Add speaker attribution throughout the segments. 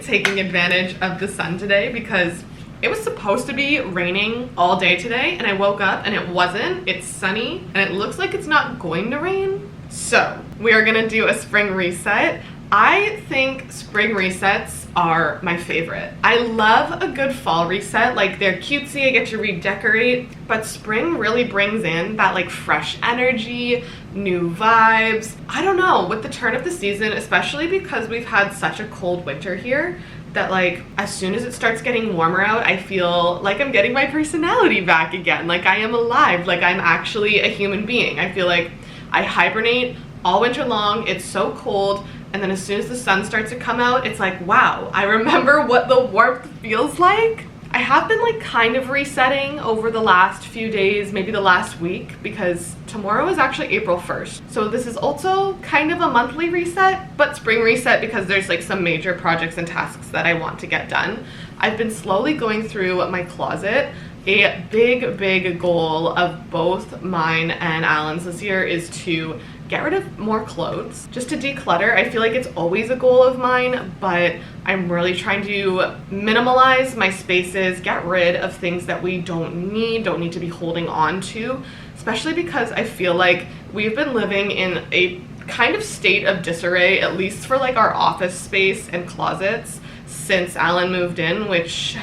Speaker 1: taking advantage of the sun today because it was supposed to be raining all day today, and I woke up and it wasn't. It's sunny and it looks like it's not going to rain. So we are gonna do a spring reset. I think spring resets are my favorite. I love a good fall reset. Like, they're cutesy, I get to redecorate, but spring really brings in that like fresh energy, new vibes. I don't know, with the turn of the season, especially because we've had such a cold winter here, that like as soon as it starts getting warmer out, I feel like I'm getting my personality back again. Like I am alive, like I'm actually a human being. I feel like I hibernate all winter long, it's so cold, and then as soon as the sun starts to come out, it's like, wow, I remember what the warmth feels like. I have been like kind of resetting over the last few days, maybe the last week, because tomorrow is actually April 1st. So this is also kind of a monthly reset, but spring reset because there's like some major projects and tasks that I want to get done. I've been slowly going through my closet. A big goal of both mine and Alan's this year is to get rid of more clothes, just to declutter. I feel like it's always a goal of mine, but I'm really trying to minimalize my spaces, get rid of things that we don't need to be holding on to, especially because I feel like we've been living in a kind of state of disarray, at least for like our office space and closets, since Alan moved in, which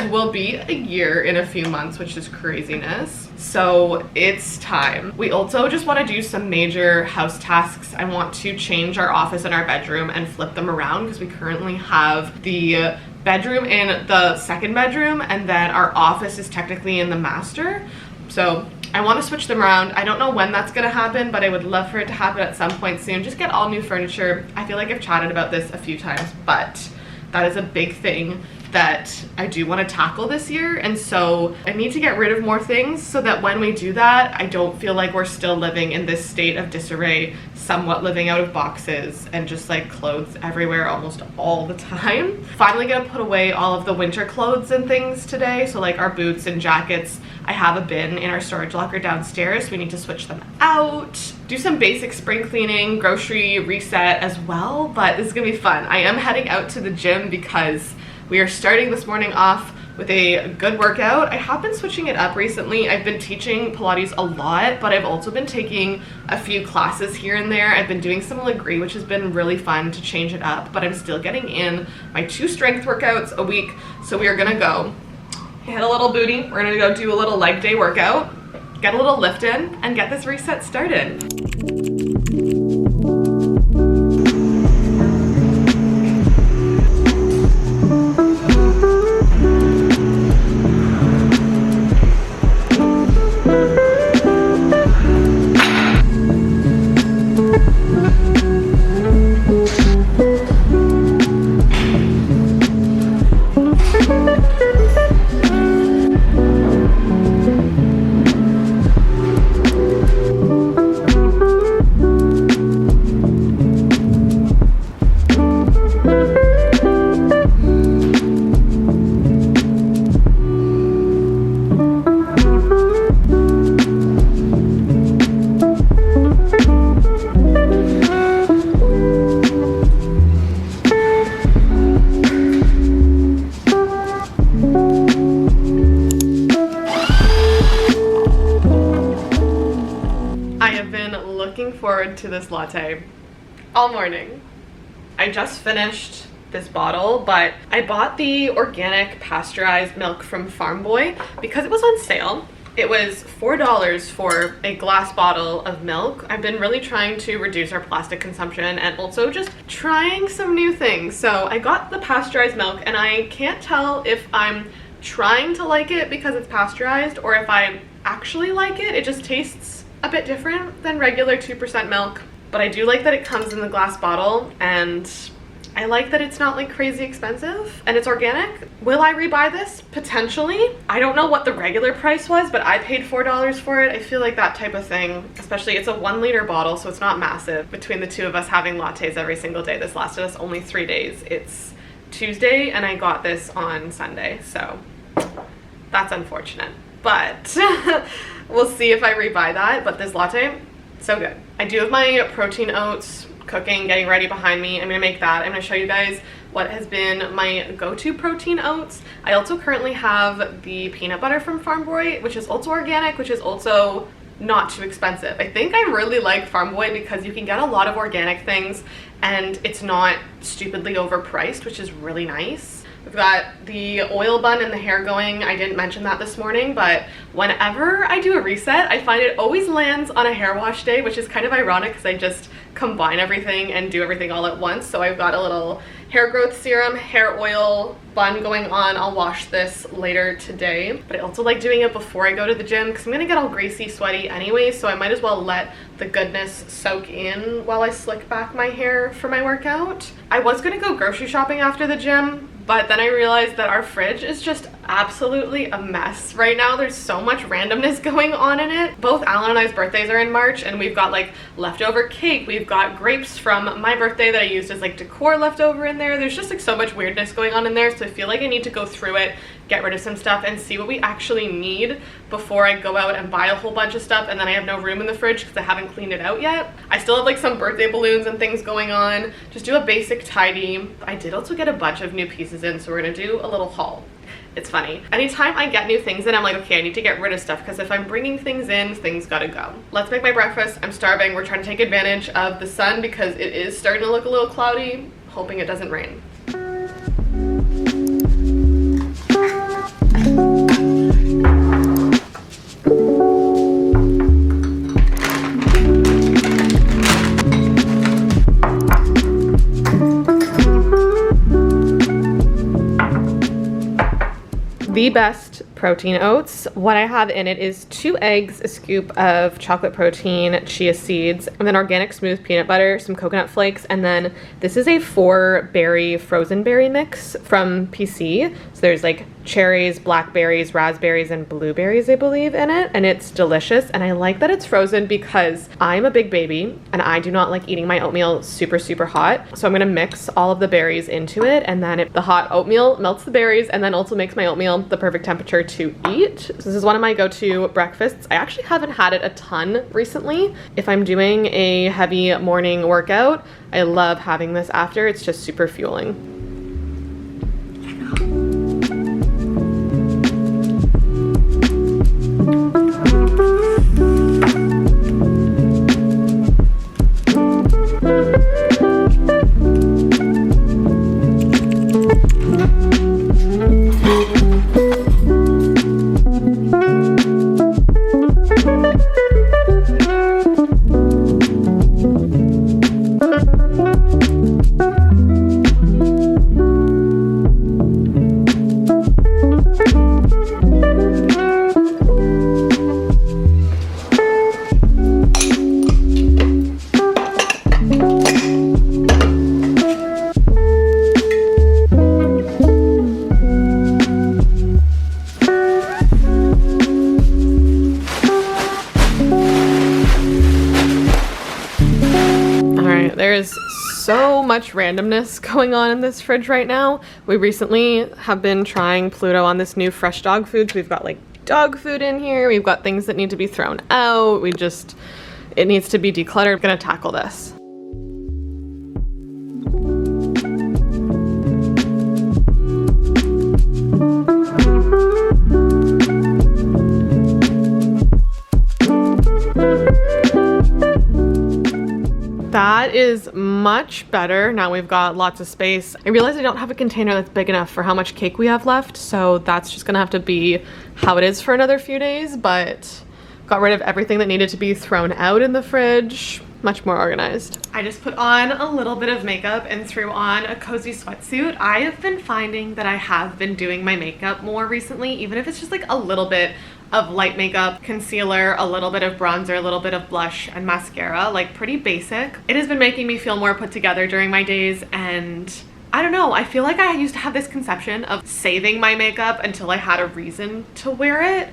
Speaker 1: will be a year in a few months, which is craziness. So it's time. We also just want to do some major house tasks. I want to change our office and our bedroom and flip them around because we currently have the bedroom in the second bedroom and then our office is technically in the master. So I want to switch them around. I don't know when that's going to happen, but I would love for it to happen at some point soon. Just get all new furniture. I feel like I've chatted about this a few times, but that is a big thing that I do want to tackle this year, and so I need to get rid of more things so that when we do that, I don't feel like we're still living in this state of disarray, somewhat living out of boxes and just like clothes everywhere almost all the time. Finally gonna put away all of the winter clothes and things today, so like our boots and jackets. I have a bin in our storage locker downstairs, so we need to switch them out. Do some basic spring cleaning, grocery reset as well, but this is gonna be fun. I am heading out to the gym because we are starting this morning off with a good workout. I have been switching it up recently. I've been teaching Pilates a lot, but I've also been taking a few classes here and there. I've been doing some Legree, which has been really fun to change it up, but I'm still getting in my 2 strength workouts a week. So we are gonna go hit a little booty. We're gonna go do a little leg day workout, get a little lift in, and get this reset started. Forward to this latte all morning. I just finished this bottle, but I bought the organic pasteurized milk from Farm Boy because it was on sale. It was $4 for a glass bottle of milk. I've been really trying to reduce our plastic consumption and also just trying some new things. So I got the pasteurized milk and I can't tell if I'm trying to like it because it's pasteurized or if I actually like it. It just tastes a bit different than regular 2% milk, but I do like that it comes in the glass bottle and I like that it's not like crazy expensive and it's organic. Will I rebuy this? Potentially. I don't know what the regular price was, but I paid $4 for it. I feel like that type of thing, especially it's a 1 liter bottle, so it's not massive. Between the two of us having lattes every single day, this lasted us only 3 days. It's Tuesday and I got this on Sunday, so that's unfortunate. But we'll see if I rebuy that, but this latte, so good. I do have my protein oats cooking, getting ready behind me. I'm gonna make that. I'm gonna show you guys what has been my go-to protein oats. I also currently have the peanut butter from Farm Boy, which is also organic, which is also not too expensive. I think I really like Farm Boy because you can get a lot of organic things and it's not stupidly overpriced, which is really nice. We've got the oil bun and the hair going. I didn't mention that this morning, but whenever I do a reset, I find it always lands on a hair wash day, which is kind of ironic because I just combine everything and do everything all at once. So I've got a little hair growth serum, hair oil, bun going on. I'll wash this later today, but I also like doing it before I go to the gym because I'm gonna get all greasy, sweaty anyway, so I might as well let the goodness soak in while I slick back my hair for my workout. I was gonna go grocery shopping after the gym, but then I realized that our fridge is just absolutely a mess right now. There's so much randomness going on in it. Both Alan and I's birthdays are in March, and we've got like leftover cake. We've got grapes from my birthday that I used as like decor left over in there. There's just like so much weirdness going on in there, so I feel like I need to go through it, get rid of some stuff, and see what we actually need before I go out and buy a whole bunch of stuff and then I have no room in the fridge because I haven't cleaned it out yet. I still have like some birthday balloons and things going on. Just do a basic tidy. I did also get a bunch of new pieces in, so we're gonna do a little haul. It's funny. Anytime I get new things in, I'm like, okay, I need to get rid of stuff because if I'm bringing things in, things gotta go. Let's make my breakfast. I'm starving. We're trying to take advantage of the sun because it is starting to look a little cloudy, hoping it doesn't rain. The best protein oats. What I have in it is 2 eggs, a scoop of chocolate protein, chia seeds, and then organic smooth peanut butter, some coconut flakes, and then this is a 4-berry frozen berry mix from PC. So there's like cherries, blackberries, raspberries, and blueberries, I believe, in it, and it's delicious. And I like that it's frozen because I'm a big baby and I do not like eating my oatmeal super, super hot. So I'm gonna mix all of the berries into it, and then the hot oatmeal melts the berries and then also makes my oatmeal the perfect temperature to eat. So this is one of my go-to breakfasts. I actually haven't had it a ton recently. If I'm doing a heavy morning workout, I love having this after. It's just super fueling. There's so much randomness going on in this fridge right now. We recently have been trying Pluto on this new fresh dog food. So we've got like dog food in here. We've got things that need to be thrown out. It needs to be decluttered. I'm gonna tackle this. That is much better. Now we've got lots of space. I realized I don't have a container that's big enough for how much cake we have left, so that's just gonna have to be how it is for another few days, but got rid of everything that needed to be thrown out in the fridge. Much more organized. I just put on a little bit of makeup and threw on a cozy sweatsuit. I have been finding that I have been doing my makeup more recently, even if it's just like a little bit of light makeup, concealer, a little bit of bronzer, a little bit of blush and mascara, like pretty basic. It has been making me feel more put together during my days, and I don't know, I feel like I used to have this conception of saving my makeup until I had a reason to wear it,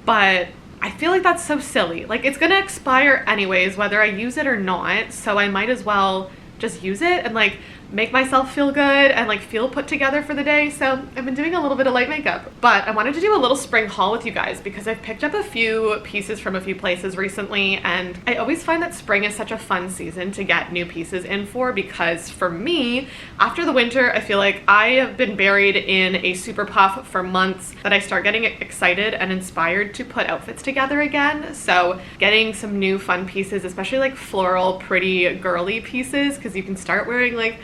Speaker 1: but I feel like that's so silly. Like, it's gonna expire anyways, whether I use it or not, so I might as well just use it. And like, make myself feel good and like feel put together for the day. So I've been doing a little bit of light makeup, but I wanted to do a little spring haul with you guys because I've picked up a few pieces from a few places recently, and I always find that spring is such a fun season to get new pieces in for, because for me, after the winter, I feel like I have been buried in a super puff for months that I start getting excited and inspired to put outfits together again. So getting some new fun pieces, especially like floral, pretty, girly pieces, because you can start wearing like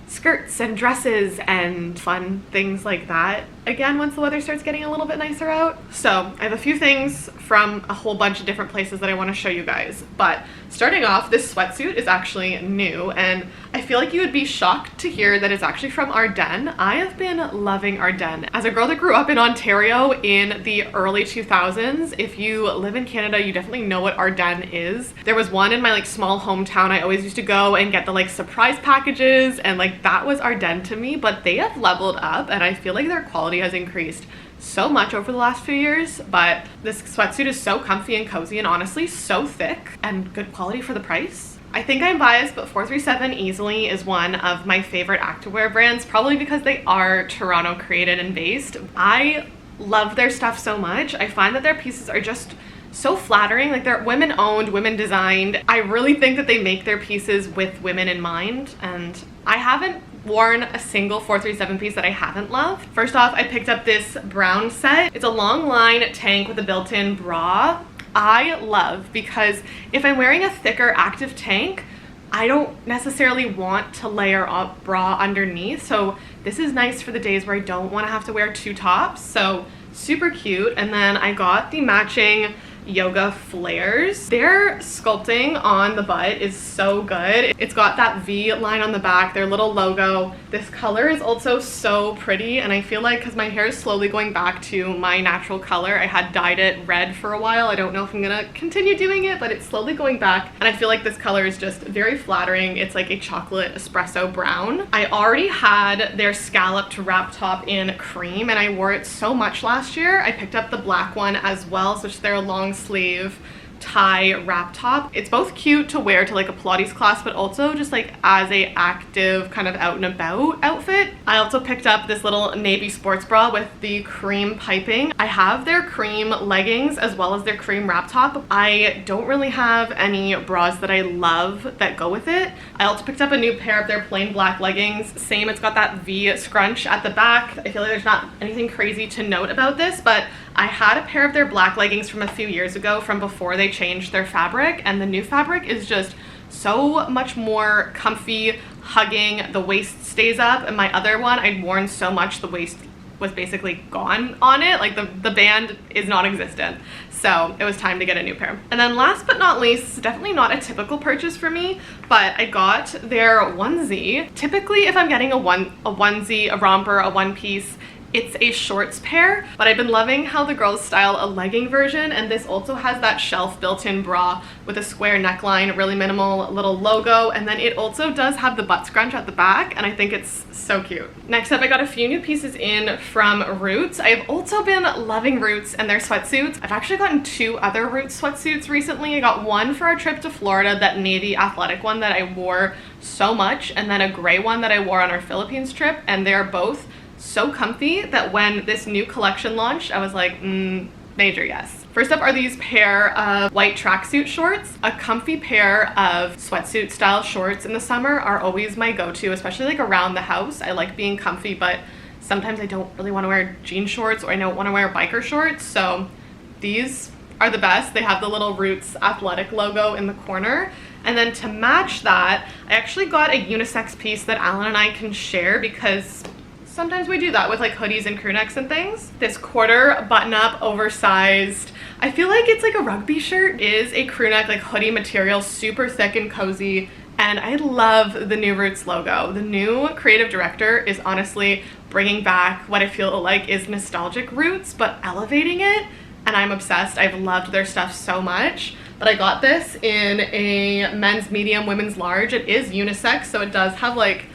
Speaker 1: skirts and dresses and fun things like that again once the weather starts getting a little bit nicer out. So I have a few things from a whole bunch of different places that I want to show you guys, but starting off, this sweatsuit is actually new, and I feel like you would be shocked to hear that it's actually from Ardennes. I have been loving Ardennes. As a girl that grew up in Ontario in the early 2000s, if you live in Canada, you definitely know what Ardennes is. There was one in my like small hometown. I always used to go and get the like surprise packages, and like that was Ardennes to me, but they have leveled up and I feel like their quality has increased so much over the last few years. But this sweatsuit is so comfy and cozy, and honestly so thick and good quality for the price. I think I'm biased, but 437 easily is one of my favorite activewear brands, probably because they are Toronto created and based. I love their stuff so much. I find that their pieces are just so flattering. Like, they're women owned, women designed. I really think that they make their pieces with women in mind, and I haven't worn a single 437 piece that I haven't loved. First off, I picked up this brown set. It's a long line tank with a built-in bra. I love, because if I'm wearing a thicker active tank, I don't necessarily want to layer a bra underneath. So this is nice for the days where I don't want to have to wear two tops. So super cute. And then I got the matching yoga flares. Their sculpting on the butt is so good. It's got that V line on the back, their little logo. This color is also so pretty, and I feel like because my hair is slowly going back to my natural color, I had dyed it red for a while. I don't know if I'm gonna continue doing it, but it's slowly going back, and I feel like this color is just very flattering. It's like a chocolate espresso brown. I already had their scalloped wrap top in cream, and I wore it so much last year. I picked up the black one as well, so it's their long sleeve tie wrap top. It's both cute to wear to like a Pilates class, but also just like as a active kind of out and about outfit. I also picked up this little navy sports bra with the cream piping. I have their cream leggings as well as their cream wrap top. I don't really have any bras that I love that go with it. I also picked up a new pair of their plain black leggings. Same, it's got that V scrunch at the back. I feel like there's not anything crazy to note about this, but I had a pair of their black leggings from a few years ago, from before they changed their fabric, and the new fabric is just so much more comfy, hugging. The waist stays up, and my other one I'd worn so much the waist was basically gone on it. Like the band is non-existent. So it was time to get a new pair. And then last but not least, definitely not a typical purchase for me, but I got their onesie. Typically if I'm getting a onesie, a romper, a one piece, it's a shorts pair, but I've been loving how the girls style a legging version, and this also has that shelf built-in bra with a square neckline, really minimal little logo, and then it also does have the butt scrunch at the back, and I think it's so cute. Next up, I got a few new pieces in from Roots. I have also been loving Roots and their sweatsuits. I've actually gotten two other Roots sweatsuits recently. I got one for our trip to Florida, that navy athletic one that I wore so much, and then a gray one that I wore on our Philippines trip, and they're both so comfy that when this new collection launched, I was like, major yes. First up are these pair of white tracksuit shorts. A comfy pair of sweatsuit style shorts in the summer are always my go-to, especially like around the house. I like being comfy, but sometimes I don't really want to wear jean shorts, or I don't want to wear biker shorts, so these are the best. They have the little Roots athletic logo in the corner. And then to match that, I actually got a unisex piece that Alan and I can share, because sometimes we do that with like hoodies and crew necks and things. This quarter button up, oversized, I feel like it's like a rugby shirt, is a crew neck like hoodie material, super thick and cozy, and I love the new Roots logo. The new creative director is honestly bringing back what I feel like is nostalgic Roots, but elevating it, and I'm obsessed. I've loved their stuff so much. But I got this in a men's medium, women's large. It is unisex, so it does have like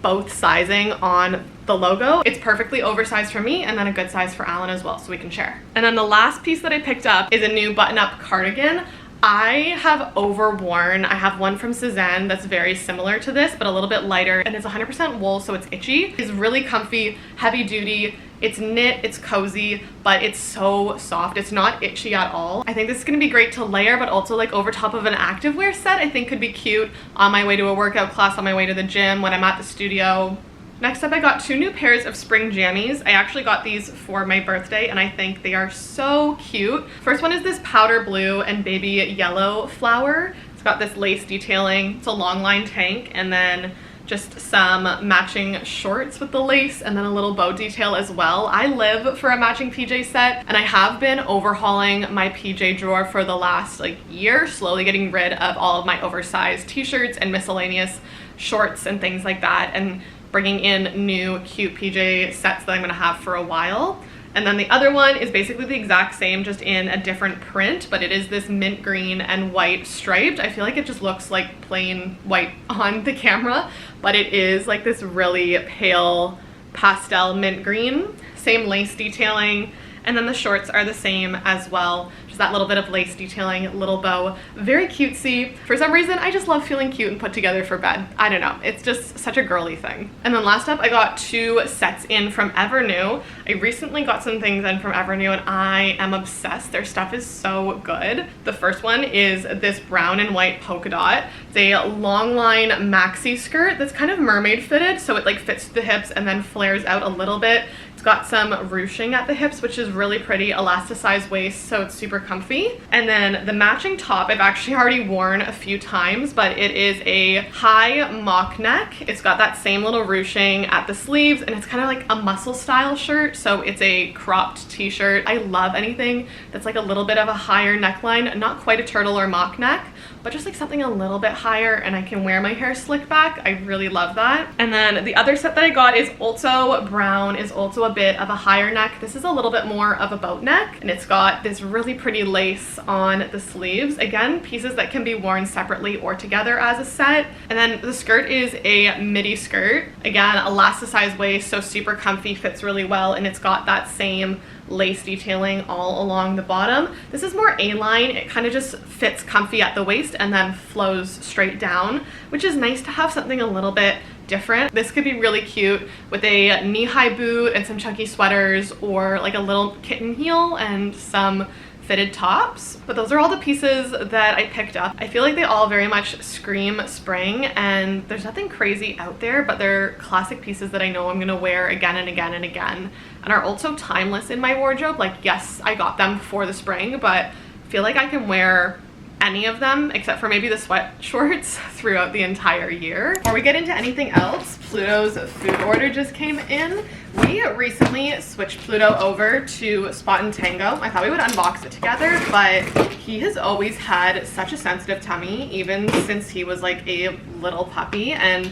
Speaker 1: both sizing on the logo. It's perfectly oversized for me, and then a good size for Alan as well, so we can share. And then the last piece that I picked up is a new button-up cardigan. I have overworn, I have one from Suzanne that's very similar to this, but a little bit lighter, and it's 100% wool, so it's itchy. It's really comfy, heavy duty. It's knit, it's cozy, but it's so soft. It's not itchy at all. I think this is gonna be great to layer, but also like over top of an activewear set, I think could be cute on my way to a workout class, on my way to the gym, when I'm at the studio. Next up, I got 2 new pairs of spring jammies. I actually got these for my birthday, and I think they are so cute. First one is this powder blue and baby yellow flower. It's got this lace detailing. It's a long line tank, and then just some matching shorts with the lace, and then a little bow detail as well. I live for a matching PJ set, and I have been overhauling my PJ drawer for the last like year, slowly getting rid of all of my oversized t-shirts and miscellaneous shorts and things like that, and bringing in new cute PJ sets that I'm gonna have for a while. And then the other one is basically the exact same, just in a different print, but it is this mint green and white striped. I feel like it just looks like plain white on the camera, but it is like this really pale pastel mint green. Same lace detailing, and then the shorts are the same as well. Just that little bit of lace detailing, little bow, very cutesy. For some reason, I just love feeling cute and put together for bed. I don't know, it's just such a girly thing. And then last up, I got 2 sets in from Evernew. I recently got some things in from Evernew, and I am obsessed. Their stuff is so good. The first one is this brown and white polka dot. It's a long line maxi skirt that's kind of mermaid fitted, so it like fits to the hips and then flares out a little bit. It's got some ruching at the hips, which is really pretty, elasticized waist, so it's super comfy. And then the matching top I've actually already worn a few times, but it is a high mock neck. It's got that same little ruching at the sleeves, and it's kind of like a muscle style shirt, so it's a cropped t-shirt. I love anything that's like a little bit of a higher neckline, not quite a turtle or mock neck, but just like something a little bit higher, and I can wear my hair slicked back. I really love that. And then the other set that I got is also brown, is also a bit of a higher neck. This is a little bit more of a boat neck, and it's got this really pretty lace on the sleeves. Again, pieces that can be worn separately or together as a set. And then the skirt is a midi skirt. Again, elasticized waist, so super comfy, fits really well, and it's got that same lace detailing all along the bottom. This is more A-line. It kind of just fits comfy at the waist and then flows straight down, which is nice to have something a little bit different. This could be really cute with a knee-high boot and some chunky sweaters, or like a little kitten heel and some fitted tops. But those are all the pieces that I picked up. I feel like they all very much scream spring, and there's nothing crazy out there, but they're classic pieces that I know I'm gonna wear again and again and again, and are also timeless in my wardrobe. Like, yes, I got them for the spring, but I feel like I can wear any of them except for maybe the sweat shorts throughout the entire year. Before we get into anything else, Pluto's food order just came in. We recently switched Pluto over to Spot & Tango. I thought we would unbox it together, but he has always had such a sensitive tummy, even since he was like a little puppy, and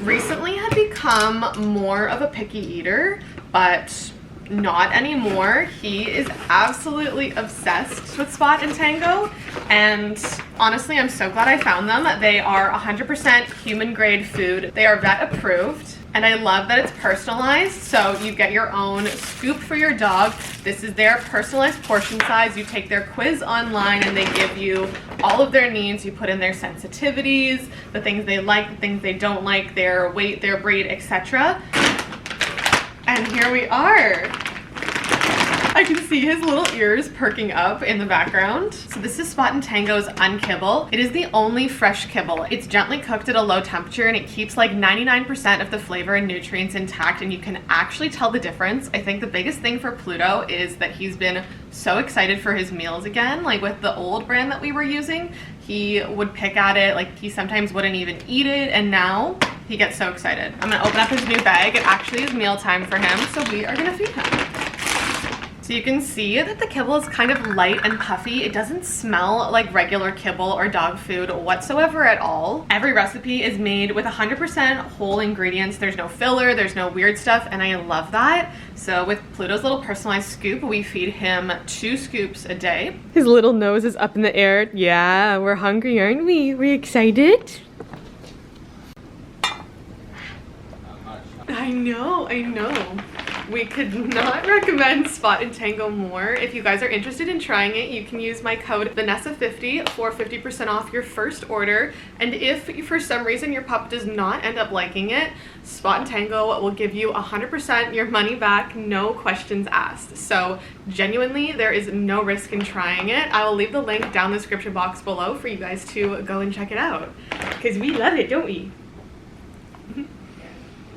Speaker 1: recently had become more of a picky eater, but not anymore. He is absolutely obsessed with Spot & Tango, and honestly, I'm so glad I found them. They are 100% human grade food. They are vet approved, and I love that it's personalized, so you get your own scoop for your dog. This is their personalized portion size. You take their quiz online, and they give you all of their needs. You put in their sensitivities, the things they like, the things they don't like, their weight, their breed, etc. And here we are. I can see his little ears perking up in the background. So this is Spot & Tango's Unkibble. It is the only fresh kibble. It's gently cooked at a low temperature, and it keeps like 99% of the flavor and nutrients intact, and you can actually tell the difference. I think the biggest thing for Pluto is that he's been so excited for his meals again. Like with the old brand that we were using, he would pick at it, like he sometimes wouldn't even eat it, and now he gets so excited. I'm gonna open up his new bag. It actually is mealtime for him, so we are gonna feed him. So you can see that the kibble is kind of light and puffy. It doesn't smell like regular kibble or dog food whatsoever at all. Every recipe is made with 100% whole ingredients. There's no filler, there's no weird stuff, and I love that. So with Pluto's little personalized scoop, we feed him 2 scoops a day. His little nose is up in the air. Yeah, we're hungry, aren't we? We're excited. I know. We could not recommend Spot and Tango more. If you guys are interested in trying it, you can use my code Vanessa50 for 50% off your first order. And if for some reason your pup does not end up liking it, Spot and Tango will give you 100% your money back, no questions asked. So genuinely, there is no risk in trying it. I will leave the link down in the description box below for you guys to go and check it out. Because we love it, don't we?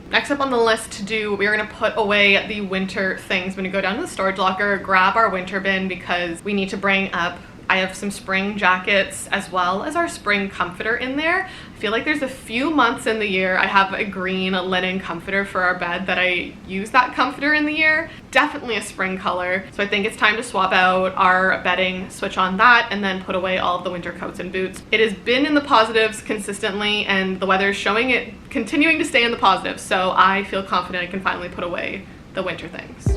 Speaker 1: Next up on the list to do, we're gonna put away the winter things. I'm gonna go down to the storage locker, grab our winter bin because we need to bring up, I have some spring jackets as well as our spring comforter in there. I feel like there's a few months in the year I have a green linen comforter for our bed that I use that comforter in the year. Definitely a spring color. So I think it's time to swap out our bedding, switch on that, and then put away all of the winter coats and boots. It has been in the positives consistently and the weather is showing it continuing to stay in the positives. So I feel confident I can finally put away the winter things.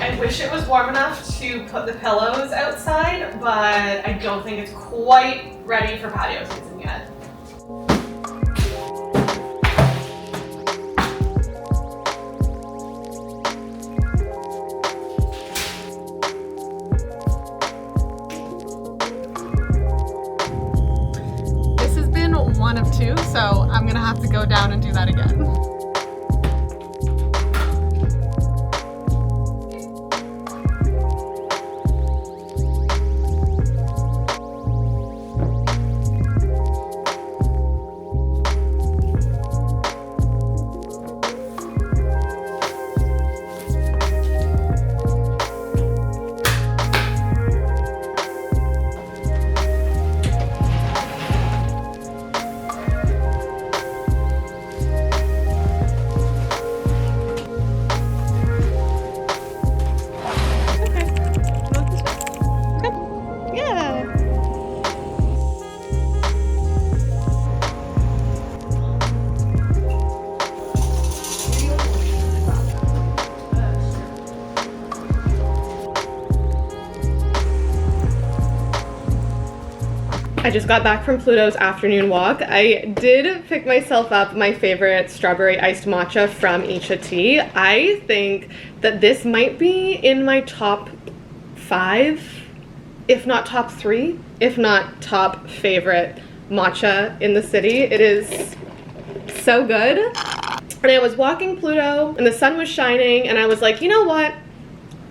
Speaker 1: I wish it was warm enough to put the pillows outside, but I don't think it's quite ready for patio season yet. This has been one of two, so I'm gonna have to go down and do that again. I just got back from Pluto's afternoon walk. I did pick myself up my favorite strawberry iced matcha from Icha Tea. I think that this might be in my top 5, if not top 3, if not top favorite matcha in the city. It is so good. And I was walking Pluto and the sun was shining and I was like, you know what?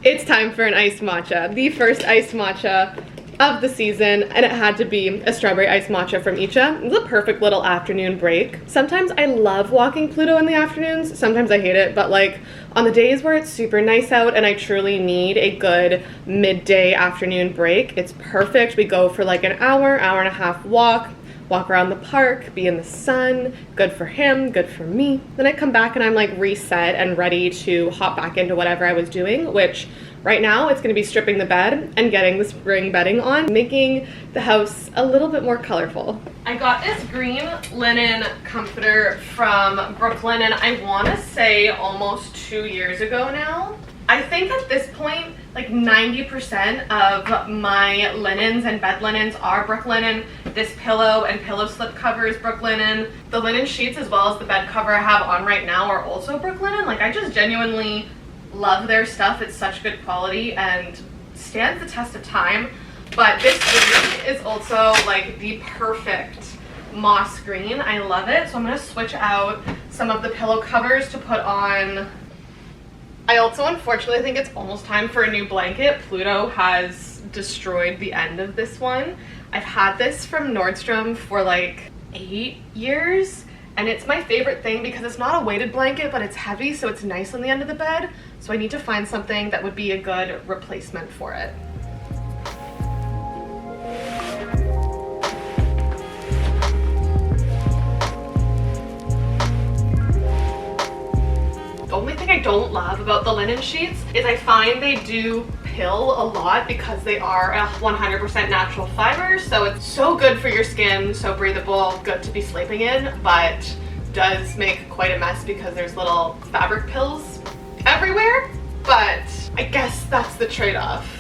Speaker 1: It's time for an iced matcha. The first iced matcha of the season, and it had to be a strawberry iced matcha from Icha. It was a perfect little afternoon break. Sometimes I love walking Pluto in the afternoons, sometimes I hate it, but like on the days where it's super nice out and I truly need a good midday afternoon break, it's perfect. We go for like an hour, hour and a half walk around the park, be in the sun, good for him, good for me. Then I come back and I'm like reset and ready to hop back into whatever I was doing, which right now it's gonna be stripping the bed and getting the spring bedding on, making the house a little bit more colorful. I got this green linen comforter from Brooklinen, I wanna say almost 2 years ago now. I think at this point, like 90% of my linens and bed linens are Brooklinen. This pillow and pillow slip cover is Brooklinen. The linen sheets as well as the bed cover I have on right now are also Brooklinen. Like I just genuinely love their stuff. It's such good quality and stands the test of time. But this green is also like the perfect moss green. I love it. So I'm gonna switch out some of the pillow covers to put on. I also unfortunately think it's almost time for a new blanket. Pluto has destroyed the end of this one. I've had this from Nordstrom for like 8 years and it's my favorite thing because it's not a weighted blanket but it's heavy, so it's nice on the end of the bed. So I need to find something that would be a good replacement for it. The only thing I don't love about the linen sheets is I find they do pill a lot because they are a 100% natural fiber, so it's so good for your skin, so breathable, good to be sleeping in, but does make quite a mess because there's little fabric pills everywhere, but I guess that's the trade-off.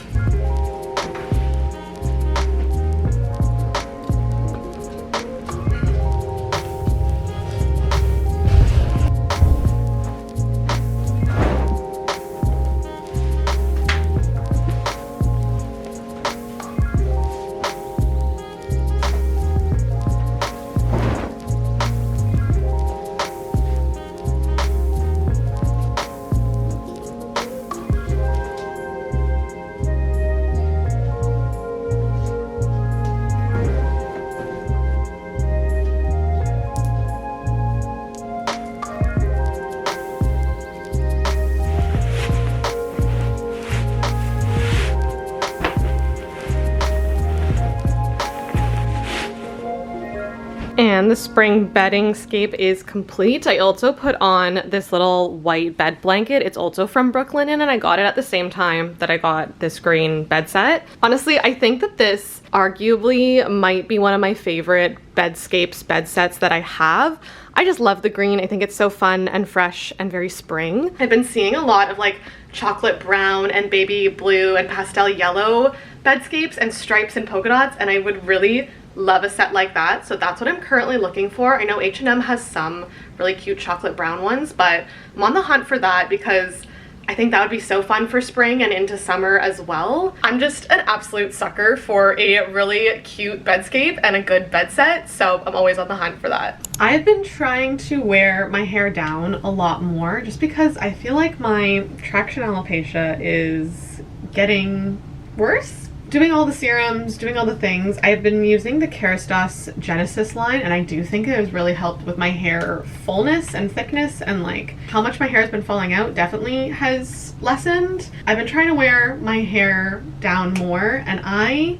Speaker 1: And the spring bedding scape is complete. I also put on this little white bed blanket. It's also from Brooklinen, and I got it at the same time that I got this green bed set. Honestly, I think that this arguably might be one of my favorite bedscapes, bed sets that I have. I just love the green. I think it's so fun and fresh and very spring. I've been seeing a lot of like chocolate brown and baby blue and pastel yellow bedscapes and stripes and polka dots, and I would really love a set like that. So that's what I'm currently looking for. I know H&M has some really cute chocolate brown ones, but I'm on the hunt for that because I think that would be so fun for spring and into summer as well. I'm just an absolute sucker for a really cute bedscape and a good bed set, so I'm always on the hunt for that. I've been trying to wear my hair down a lot more just because I feel like my traction alopecia is getting worse. Doing all the serums, doing all the things. I've been using the Kerastase Genesis line, and I do think it has really helped with my hair fullness and thickness, and like how much my hair has been falling out definitely has lessened. I've been trying to wear my hair down more, and I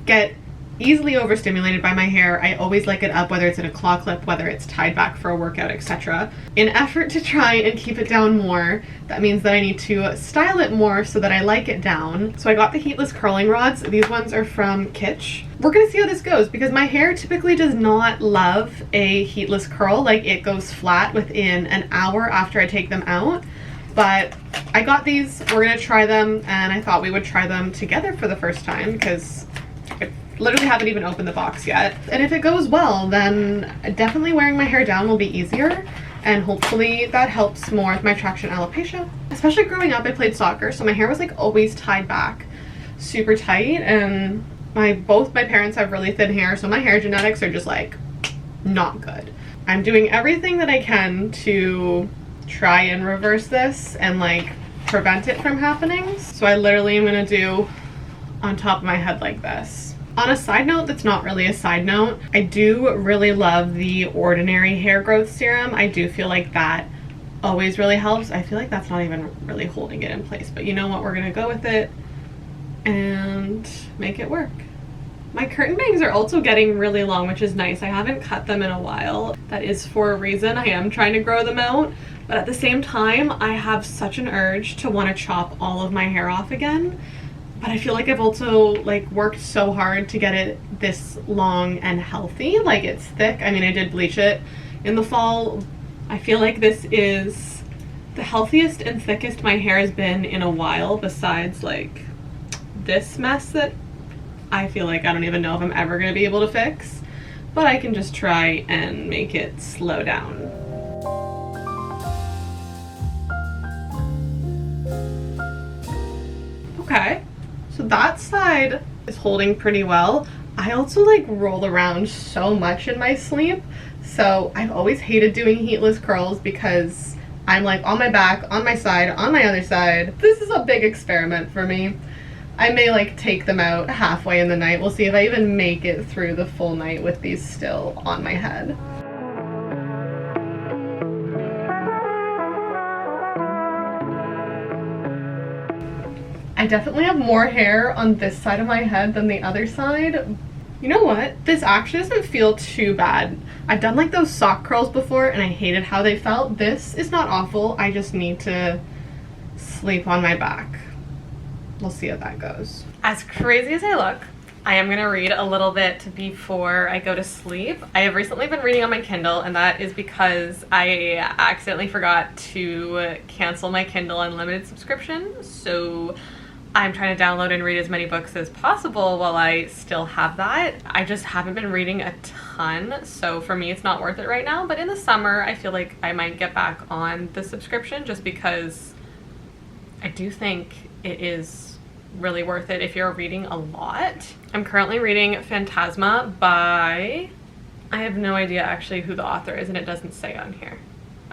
Speaker 1: get easily overstimulated by my hair. I always like it up, whether it's in a claw clip, whether it's tied back for a workout, etc. In effort to try and keep it down more, that means that I need to style it more so that I like it down. So I got the heatless curling rods. These ones are from Kitsch. We're gonna see how this goes because my hair typically does not love a heatless curl. Like, it goes flat within an hour after I take them out. But I got these, we're gonna try them, and I thought we would try them together for the first time because literally haven't even opened the box yet. And if it goes well, then definitely wearing my hair down will be easier, and hopefully that helps more with my traction alopecia. Especially growing up, I played soccer, so my hair was like always tied back super tight, and both my parents have really thin hair, so my hair genetics are just like not good. I'm doing everything that I can to try and reverse this and like prevent it from happening. So I literally am gonna do on top of my head like this. On a side note that's not really a side note, I do really love the Ordinary hair growth serum. I do feel like that always really helps. I feel like that's not even really holding it in place, but you know what, we're gonna go with it and make it work. My curtain bangs are also getting really long, which is nice. I haven't cut them in a while. That is for a reason. I am trying to grow them out, but at the same time, I have such an urge to want to chop all of my hair off again. But I feel like I've also like worked so hard to get it this long and healthy. Like, it's thick. I mean, I did bleach it in the fall. I feel like this is the healthiest and thickest my hair has been in a while, besides like this mess that I feel like I don't even know if I'm ever gonna be able to fix, but I can just try and make it slow down. Okay. So that side is holding pretty well. I also like roll around so much in my sleep, so I've always hated doing heatless curls because I'm like on my back, on my side, on my other side. This is a big experiment for me. I may like take them out halfway in the night. We'll see if I even make it through the full night with these still on my head. I definitely have more hair on this side of my head than the other side. You know what? This actually doesn't feel too bad. I've done like those sock curls before and I hated how they felt. This is not awful. I just need to sleep on my back. We'll see how that goes. As crazy as I look, I am gonna read a little bit before I go to sleep. I have recently been reading on my Kindle, and that is because I accidentally forgot to cancel my Kindle Unlimited subscription. So I'm trying to download and read as many books as possible while I still have that. I just haven't been reading a ton, so for me it's not worth it right now, but in the summer I feel like I might get back on the subscription just because I do think it is really worth it if you're reading a lot. I'm currently reading Phantasma by, I have no idea actually who the author is, and it doesn't say on here.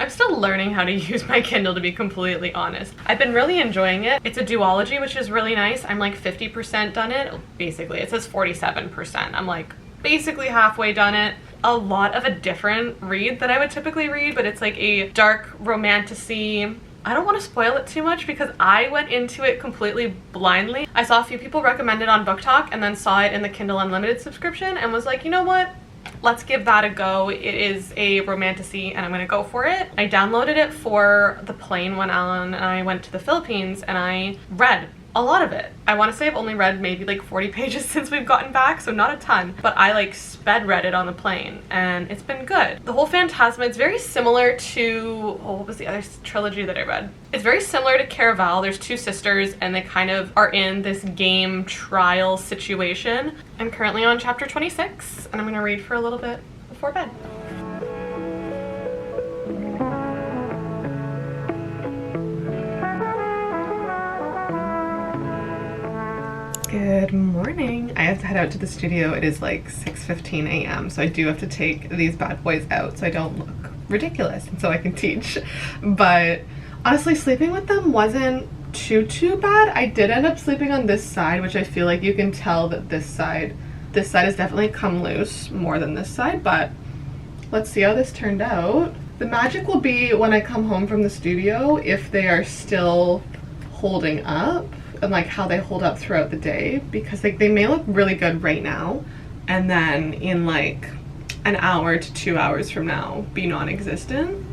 Speaker 1: I'm still learning how to use my Kindle, to be completely honest. I've been really enjoying it. It's a duology, which is really nice. I'm like 50% done it. Basically, it says 47%. I'm like basically halfway done it. A lot of a different read than I would typically read, but it's like a dark romantasy. I don't want to spoil it too much because I went into it completely blindly. I saw a few people recommend it on Book Talk and then saw it in the Kindle Unlimited subscription and was like, you know what? let's give that a go. It is a romantasy and I'm gonna go for it. I downloaded it for the plane when Alan and I went to the Philippines, and I read a lot of it. I want to say I've only read maybe like 40 pages since we've gotten back, so not a ton, but I like sped read it on the plane and it's been good. The whole Phantasma, it's very similar to, oh, what was the other trilogy that I read? It's very similar to Caraval. There's two sisters and they kind of are in this game trial situation. I'm currently on chapter 26 and I'm gonna read for a little bit before bed. Good morning. I have to head out to the studio. It is like 6:15 a.m. so I do have to take these bad boys out so I don't look ridiculous and so I can teach. But honestly, sleeping with them wasn't too bad. I did end up sleeping on this side, which I feel like you can tell that this side has definitely come loose more than this side, but let's see how this turned out. The magic will be when I come home from the studio if they are still holding up, and like how they hold up throughout the day, because like they may look really good right now and then in like an hour to 2 hours from now be non-existent.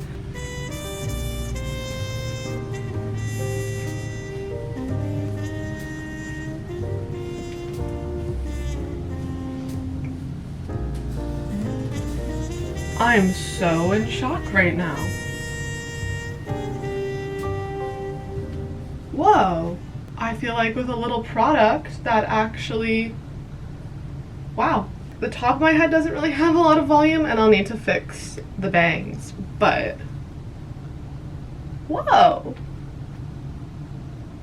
Speaker 1: I'm so in shock right now. Whoa. I feel like with a little product that actually, wow. The top of my head doesn't really have a lot of volume and I'll need to fix the bangs, but whoa.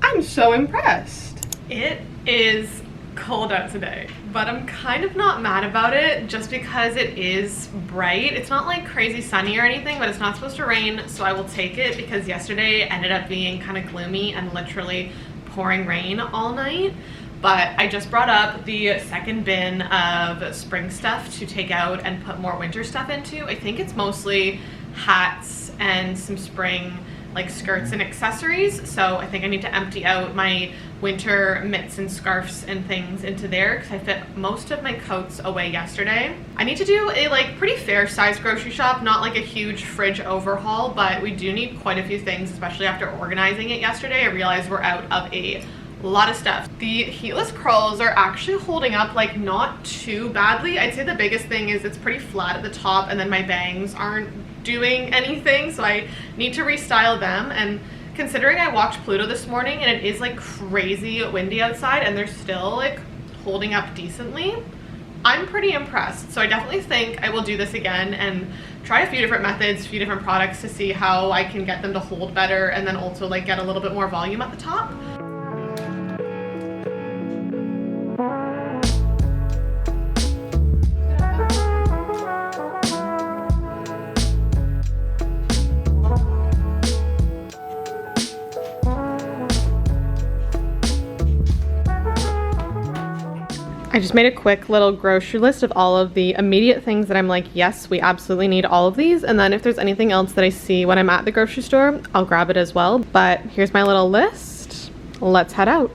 Speaker 1: I'm so impressed. It is cold out today, but I'm kind of not mad about it just because it is bright. It's not like crazy sunny or anything, but it's not supposed to rain, so I will take it because yesterday ended up being kind of gloomy and literally pouring rain all night. But I just brought up the second bin of spring stuff to take out and put more winter stuff into. I think it's mostly hats and some spring like skirts and accessories, so I think I need to empty out my winter mitts and scarves and things into there because I fit most of my coats away yesterday. I need to do a like pretty fair size grocery shop, not like a huge fridge overhaul, but we do need quite a few things, especially after organizing it yesterday. I realized we're out of a lot of stuff. The heatless curls are actually holding up like not too badly. I'd say the biggest thing is it's pretty flat at the top and then my bangs aren't doing anything, so I need to restyle them. And considering I walked Pluto this morning and it is like crazy windy outside and they're still like holding up decently, I'm pretty impressed. So I definitely think I will do this again and try a few different methods, a few different products to see how I can get them to hold better and then also like get a little bit more volume at the top. I just made a quick little grocery list of all of the immediate things that I'm like, yes, we absolutely need all of these. And then if there's anything else that I see when I'm at the grocery store, I'll grab it as well. But here's my little list. Let's head out.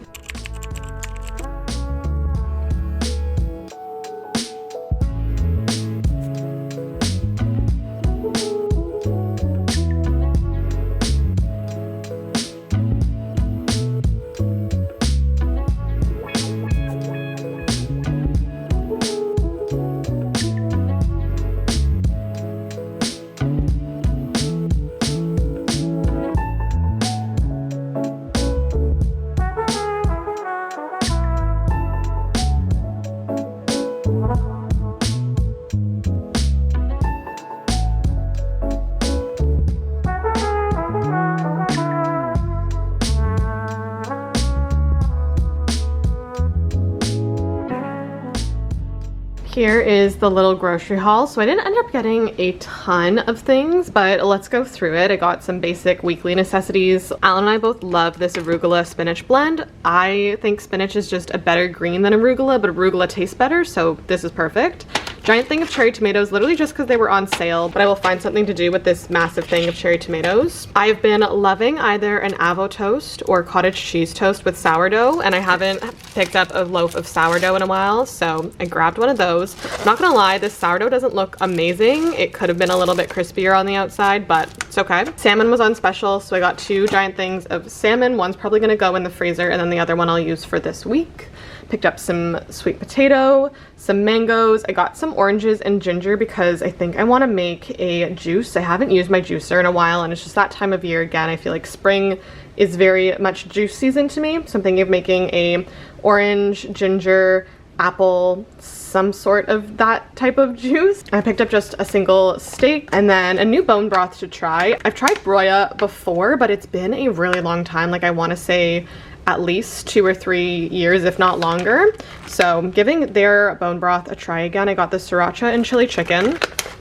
Speaker 1: Here is the little grocery haul. So I didn't end up getting a ton of things, but let's go through it. I got some basic weekly necessities. Alan and I both love this arugula spinach blend. I think spinach is just a better green than arugula, but arugula tastes better, so this is perfect. giant thing of cherry tomatoes, literally just because they were on sale, but I will find something to do with this massive thing of cherry tomatoes. I've been loving either an avo toast or cottage cheese toast with sourdough, and I haven't picked up a loaf of sourdough in a while, so I grabbed one of those. I'm not gonna lie, this sourdough doesn't look amazing. It could have been a little bit crispier on the outside, but it's okay. Salmon was on special, so I got 2 giant things of salmon. One's probably gonna go in the freezer, and then the other one I'll use for this week. Picked up some sweet potato, some mangoes. I got some oranges and ginger because I think I want to make a juice. I haven't used my juicer in a while, and it's just that time of year again. I feel like spring is very much juice season to me. So I'm thinking of making a orange, ginger, apple, some sort of that type of juice. I picked up just a single steak and then a new bone broth to try. I've tried broya before, but it's been a really long time. Like I want to say at least 2 or 3 years, if not longer. So I'm giving their bone broth a try again. I got the sriracha and chili chicken.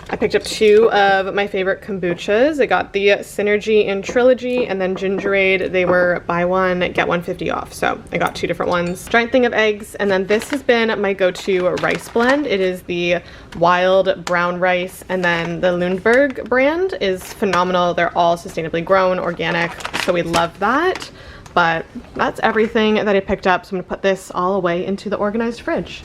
Speaker 1: I picked up 2 of my favorite kombuchas. I got the Synergy and Trilogy and then Gingerade. They were buy one, get one 50 off. So I got 2 different ones. Giant thing of eggs. And then this has been my go-to rice blend. It is the wild brown rice. And then the Lundberg brand is phenomenal. They're all sustainably grown, organic. So we love that. But that's everything that I picked up. So I'm gonna put this all away into the organized fridge.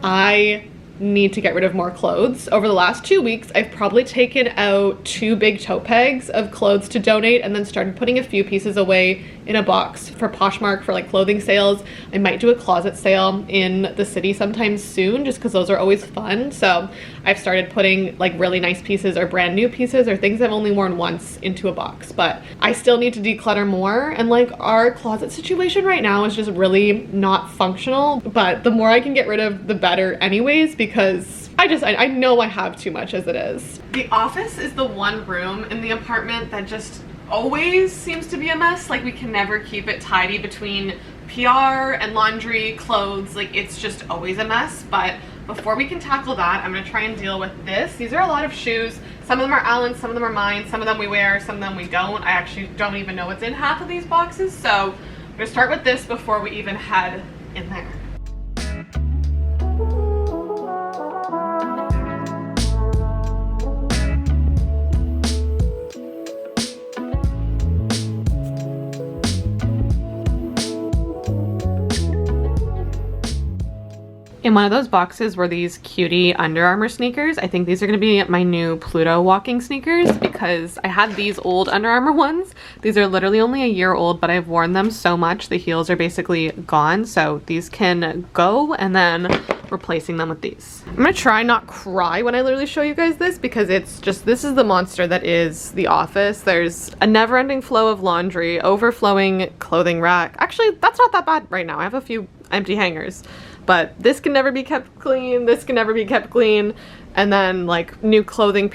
Speaker 1: I need to get rid of more clothes. Over the last 2 weeks, I've probably taken out 2 big tote pegs of clothes to donate and then started putting a few pieces away in a box for Poshmark for like clothing sales. I might do a closet sale in the city sometime soon just because those are always fun. So I've started putting like really nice pieces or brand new pieces or things I've only worn once into a box. But I still need to declutter more, and like our closet situation right now is just really not functional. But the more I can get rid of, the better anyways, because I know I have too much as it is. The office is the one room in the apartment that just always seems to be a mess. Like we can never keep it tidy between PR and laundry, clothes. Like it's just always a mess. But before we can tackle that, I'm gonna try and deal with this. These are a lot of shoes. Some of them are Alan's, some of them are mine, some of them we wear, some of them we don't. I actually don't even know what's in half of these boxes. So I'm gonna start with this before we even head in there. In one of those boxes were these cutie Under Armour sneakers. I think these are going to be my new Pluto walking sneakers because I had these old Under Armour ones. These are literally only a year old, but I've worn them so much the heels are basically gone. So these can go, and then replacing them with these. I'm going to try not cry when I literally show you guys this because it's just, this is the monster that is the office. There's a never-ending flow of laundry, overflowing clothing rack. Actually, that's not that bad right now. I have a few empty hangers. But this can never be kept clean, this can never be kept clean. And then like new clothing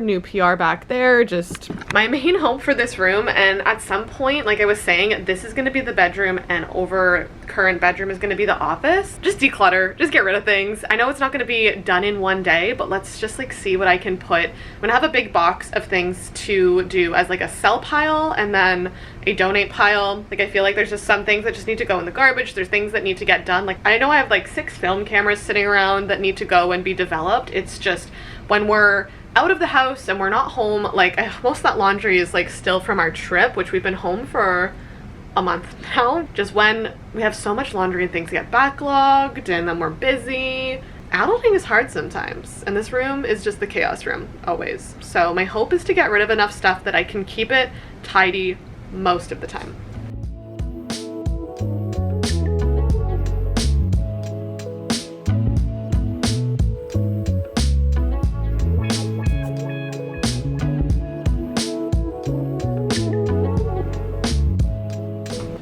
Speaker 1: new PR back there, just my main hope for this room. And at some point, like I was saying, this is gonna be the bedroom and over current bedroom is gonna be the office. Just declutter, just get rid of things. I know it's not gonna be done in one day, but let's just like see what I can put. I'm gonna have a big box of things to do as like a sell pile and then a donate pile. Like I feel like there's just some things that just need to go in the garbage. There's things that need to get done. Like I know I have like 6 film cameras sitting around that need to go and be developed. It's just when we're out of the house and we're not home, like most of that laundry is like still from our trip, which we've been home for a month now. Just when we have so much laundry and things get backlogged and then we're busy. Adulting is hard sometimes, and this room is just the chaos room always. So my hope is to get rid of enough stuff that I can keep it tidy most of the time.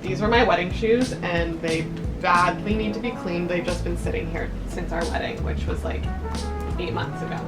Speaker 1: These were my wedding shoes and they badly need to be cleaned. They've just been sitting here since our wedding, which was like 8 months ago.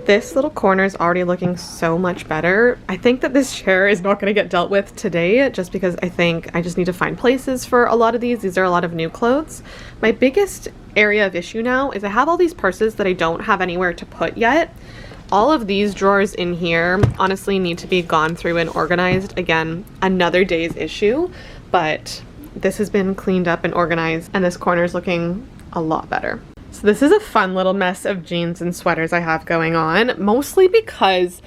Speaker 1: This little corner is already looking so much better. I think that this chair is not going to get dealt with today just because I think I just need to find places for a lot of these. These are a lot of new clothes. My biggest area of issue now is I have all these purses that I don't have anywhere to put yet. All of these drawers in here honestly need to be gone through and organized. Again, another day's issue, but this has been cleaned up and organized and this corner is looking a lot better. So this is a fun little mess of jeans and sweaters I have going on, mostly because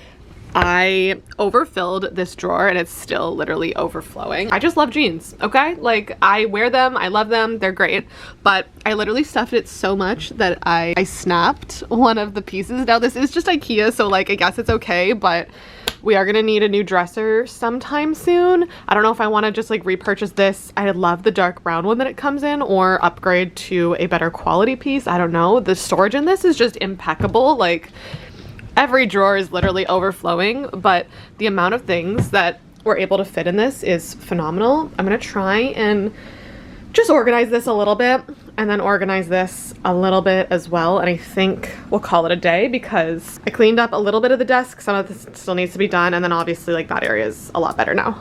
Speaker 1: I overfilled this drawer and it's still literally overflowing. I just love jeans, okay? Like, I wear them, I love them, they're great, but I literally stuffed it so much that I snapped one of the pieces. Now this is just IKEA, so like I guess it's okay, but we are gonna need a new dresser sometime soon. I don't know if I wanna just like repurchase this. I love the dark brown one that it comes in, or upgrade to a better quality piece. I don't know. The storage in this is just impeccable. Like, every drawer is literally overflowing, but the amount of things that we're able to fit in this is phenomenal. I'm gonna try and just organize this a little bit and then organize this a little bit as well. And I think we'll call it a day because I cleaned up a little bit of the desk. Some of this still needs to be done. And then obviously like that area is a lot better now.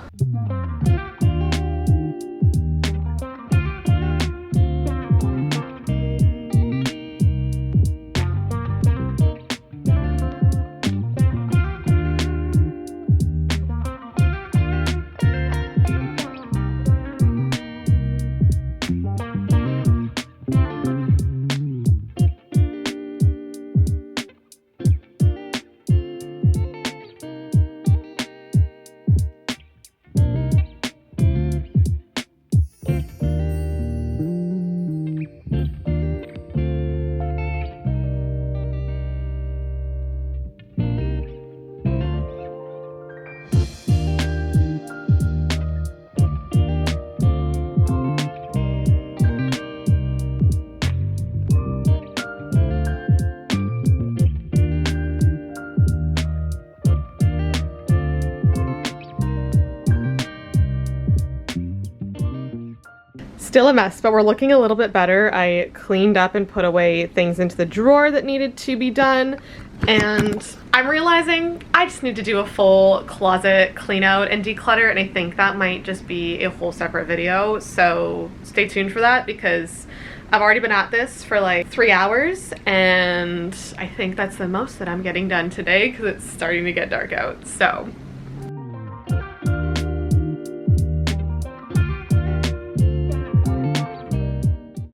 Speaker 1: Still a mess, but we're looking a little bit better. I cleaned up and put away things into the drawer that needed to be done. And I'm realizing I just need to do a full closet clean out and declutter. And I think that might just be a whole separate video. So stay tuned for that because I've already been at this for like 3 hours. And I think that's the most that I'm getting done today because it's starting to get dark out. So